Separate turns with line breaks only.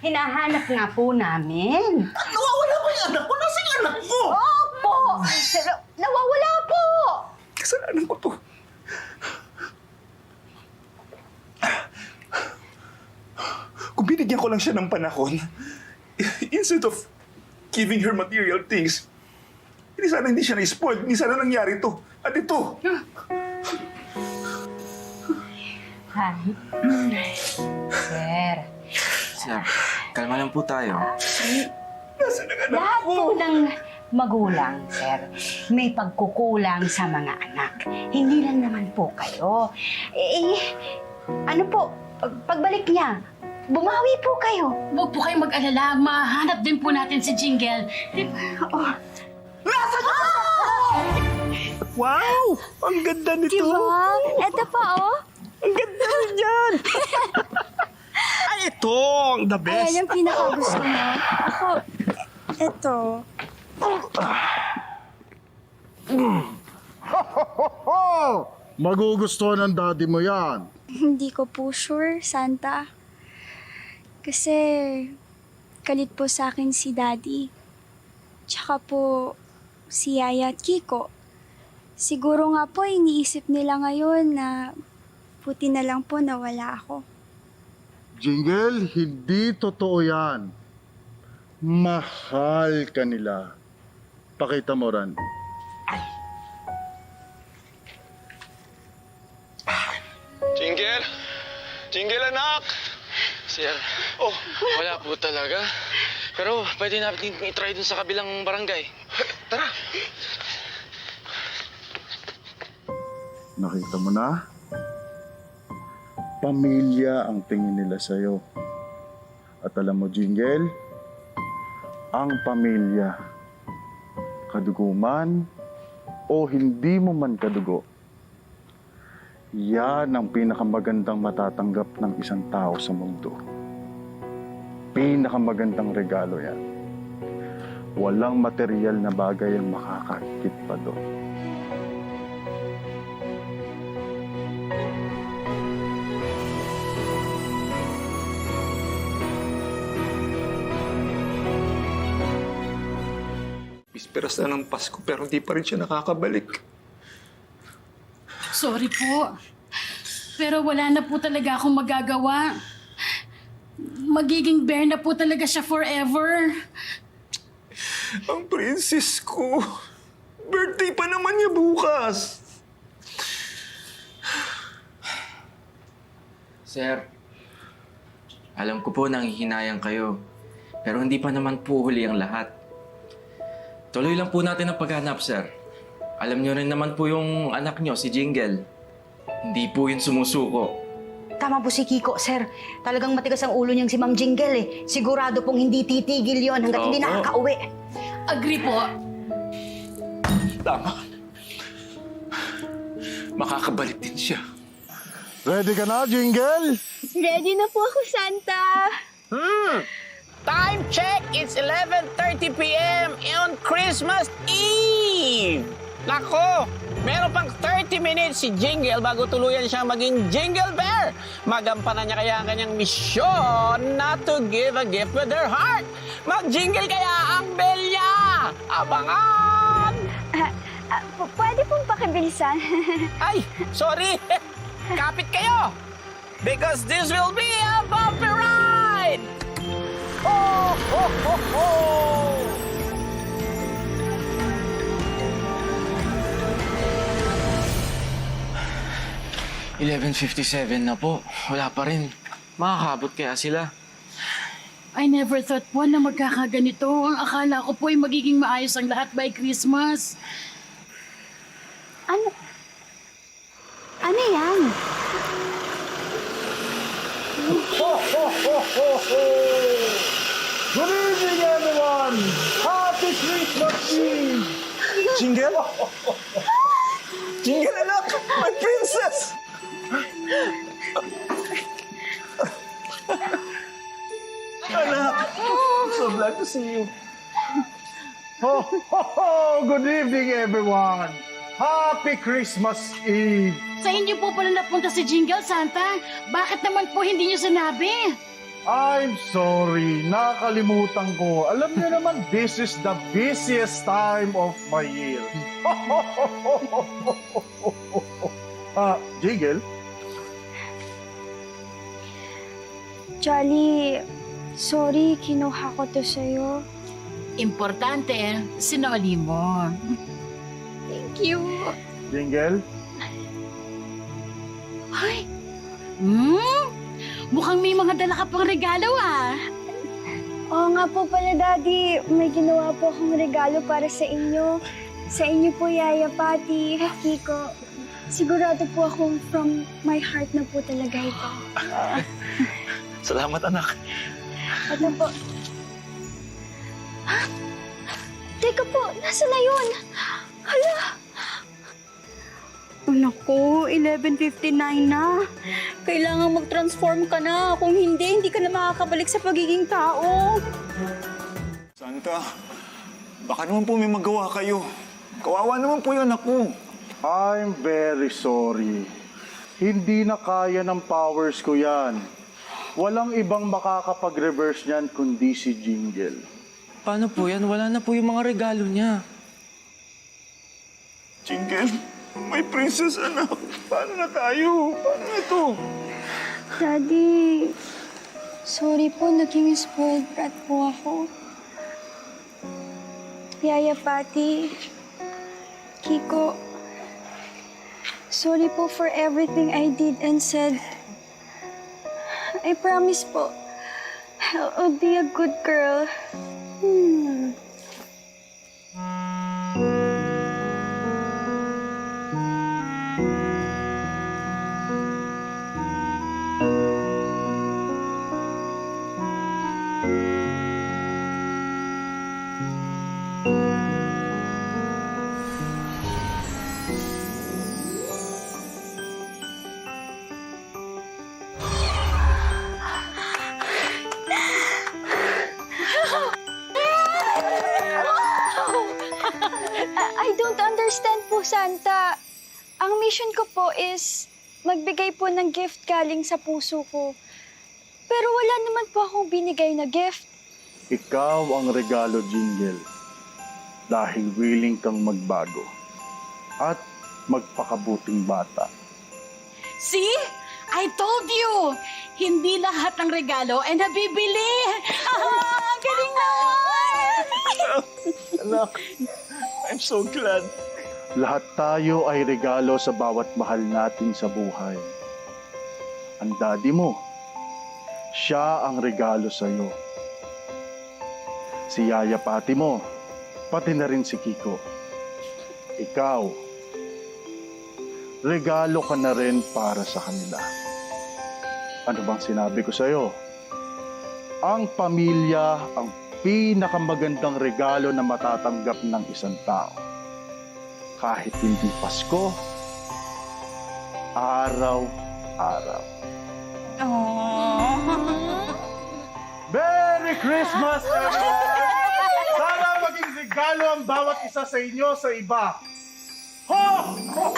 Hinahanap nga po namin.
Nawawala ba yung anak ko? Nasaan yung anak ko?
Opo! Pero nawawala po!
Kasalanan ko to. Kung binigyan ko lang siya ng panahon, instead of giving her material things, hindi siya na-spoiled. Hindi sana nangyari to. At ito,
Sir,
Sir, kalma lang po tayo.
nasaan ang anak
lahat
ko?
po ng magulang, sir, may pagkukulang sa mga anak. Hindi lang naman po kayo. Ano po, pagbalik niya, bumawi po kayo.
Huwag po kayong mag-alala. Mahanap din po natin si Jingle. Di ba?
Oh,
Wow! Ang ganda nito!
Diba? Eto pa, oh.
Ang ganda niyan! Ay, ito! Ang the best!
Ayan yung pinakagusto mo. Ako, eto.
Magugustuhan ng daddy mo yan.
Hindi ko po sure, Santa. Kasi, kalit po sa akin si Daddy. Tsaka po, si Yaya at Kiko. Siguro nga po, iniisip nila ngayon na puti na lang po na wala ako.
Jingle, hindi totoo yan. Mahal ka nila. Pakita mo, Ran.
Jingle! Jingle, anak! Sir, wala po talaga. Pero pwede natin i-try dun sa kabilang barangay.
Tara!
Nakita mo na? Pamilya ang tingin nila sa'yo. At alam mo, Jingle, ang pamilya, kadugo man o hindi mo man kadugo, yan ang pinakamagandang matatanggap ng isang tao sa mundo. Pinakamagandang regalo yan. Walang material na bagay ang makakakit pa doon.
Bisperas na ng Pasko pero hindi pa rin siya nakakabalik.
Sorry po. Pero wala na po talaga akong magagawa. Magiging bear na po talaga siya forever.
Ang princess ko. Birthday pa naman niya bukas.
Sir, alam ko po nanghihinayang kayo. Pero hindi pa naman po huli ang lahat. Tuloy lang po natin ang paghanap, sir. Alam niyo rin naman po yung anak niyo, si Jingle. Hindi po yun sumusuko.
tama po si Kiko, sir. Talagang matigas ang ulo niyang si Ma'am Jingle eh. Sigurado pong hindi titigil yon hanggat hindi
Opo.
nakakauwi.
Agree po.
Tama. Makakabalik din siya.
Ready ka na, Jingle?
Ready na po ako, Santa.
Time check, it's 11:30 p.m. on Christmas Eve! Nako, meron pang 30 minutes si Jingle bago tuluyan siyang maging Jingle Bear. Magampanan niya kaya ang kanyang misyon not to give a gift with her heart. Mag-jingle kaya ang bell niya! Abangan!
Pwede pong pakibilisan.
Ay, sorry! Kapit kayo! Because this will be a bumpy ride! Ho, ho, ho, ho!
11:57 na po. Wala pa rin. Makakabot kaya sila.
I never thought po na magkakaganito. Ang akala ko po ay magiging maayos ang lahat by Christmas.
Ano? Ano yan?
Good evening, everyone! Happy Christmas Eve!
Jingle? Jingle, anak! My princess! Anak! So glad to see you.
Ho, ho, ho! Good evening, everyone! Happy Christmas Eve!
Sa inyo po pala napunta si Jingle, Santa. Bakit naman po hindi niyo sinabi?
I'm sorry, nakalimutan ko. Alam niyo naman, this is the busiest time of my year. Jingle?
Jolly, sorry, kinuha ko to sa'yo.
Importante, sinoli mo.
Thank you.
Jingle?
Ay! Mukhang may mga dala ka pang regalo ah.
Oo nga po pala, Daddy. May ginawa po akong regalo para sa inyo. Sa inyo po, Yaya, Pati, Kiko. Sigurado po akong from my heart na po talaga ito.
Salamat, anak.
Ano po? Ha? Teka po, nasa na yun? Hala!
Naku, 11:59 na. Kailangan mag-transform ka na. Kung hindi ka na makakabalik sa pagiging tao.
Santa, baka naman po may magawa kayo. Kawawa naman po yung anak ko.
I'm very sorry. Hindi na kaya ng powers ko yan. Walang ibang makakapag-reverse niyan kundi si Jingle.
Paano po yan? Wala na po yung mga regalo niya.
Jingle, may princess anak. Paano na tayo? Paano na to?
Daddy, sorry po, naging spoiled brat po ako. Yaya, Pati, Kiko, sorry po for everything I did and said. I promise po, I'll be a good girl. I don't understand po, Santa. Ang mission ko po is magbigay po ng gift galing sa puso ko. Pero wala naman po akong binigay na gift.
Ikaw ang regalo, Jingle. Dahil willing kang magbago. At magpakabuting bata.
See? I told you! Hindi lahat ng regalo ay nabibili! Ang galing naman!
Anak, I'm so glad.
Lahat tayo ay regalo sa bawat mahal natin sa buhay. Ang daddy mo, siya ang regalo sa'yo. Si Yaya Pati mo, pati na rin si Kiko. Ikaw, regalo ka na rin para sa kanila. Ano bang sinabi ko sa'yo? Ang pamilya ang pinakamagandang regalo na matatanggap ng isang tao. Kahit hindi Pasko, araw-araw. Merry Christmas, everyone! Sana maging regalo ang bawat isa sa inyo sa iba. Ho! Ho!